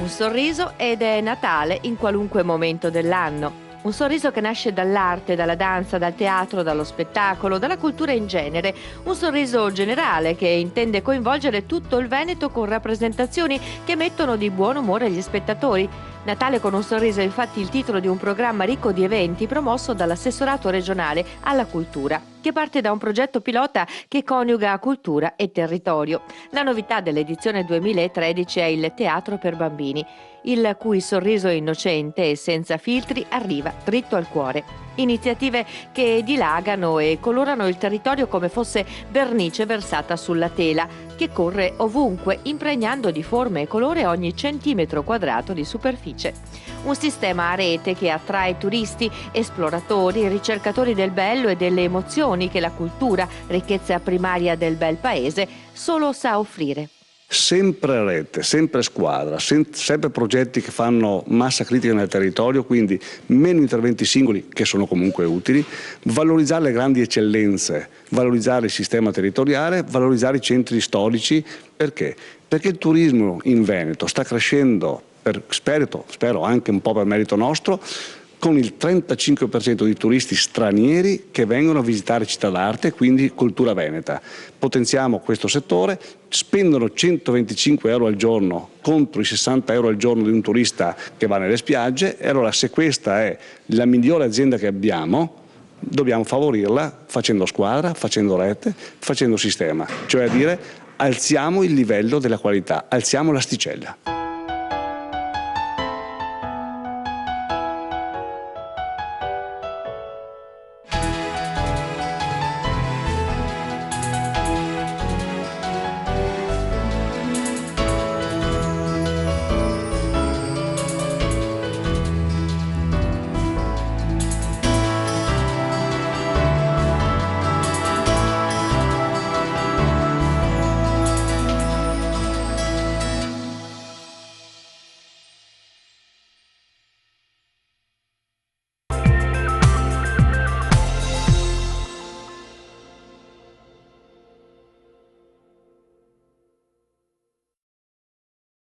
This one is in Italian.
un sorriso ed è Natale in qualunque momento dell'anno. Un sorriso che nasce dall'arte, dalla danza, dal teatro, dallo spettacolo, dalla cultura in genere. Un sorriso generale che intende coinvolgere tutto il Veneto con rappresentazioni che mettono di buon umore gli spettatori. Natale con un sorriso è infatti il titolo di un programma ricco di eventi promosso dall'assessorato regionale alla cultura, che parte da un progetto pilota che coniuga cultura e territorio. La novità dell'edizione 2013 è il teatro per bambini, il cui sorriso innocente e senza filtri arriva dritto al cuore. Iniziative che dilagano e colorano il territorio come fosse vernice versata sulla tela, che corre ovunque, impregnando di forme e colore ogni centimetro quadrato di superficie. Un sistema a rete che attrae turisti, esploratori, ricercatori del bello e delle emozioni che la cultura, ricchezza primaria del bel paese, solo sa offrire. Sempre rete, sempre squadra, sempre progetti che fanno massa critica nel territorio, quindi meno interventi singoli che sono comunque utili, valorizzare le grandi eccellenze, valorizzare il sistema territoriale, valorizzare i centri storici. Perché? Perché il turismo in Veneto sta crescendo, spero anche un po' per merito nostro, con il 35% di turisti stranieri che vengono a visitare città d'arte e quindi cultura veneta. Potenziamo questo settore, spendono 125 euro al giorno contro i 60 euro al giorno di un turista che va nelle spiagge, e allora se questa è la migliore azienda che abbiamo, dobbiamo favorirla facendo squadra, facendo rete, facendo sistema, cioè a dire alziamo il livello della qualità, alziamo l'asticella.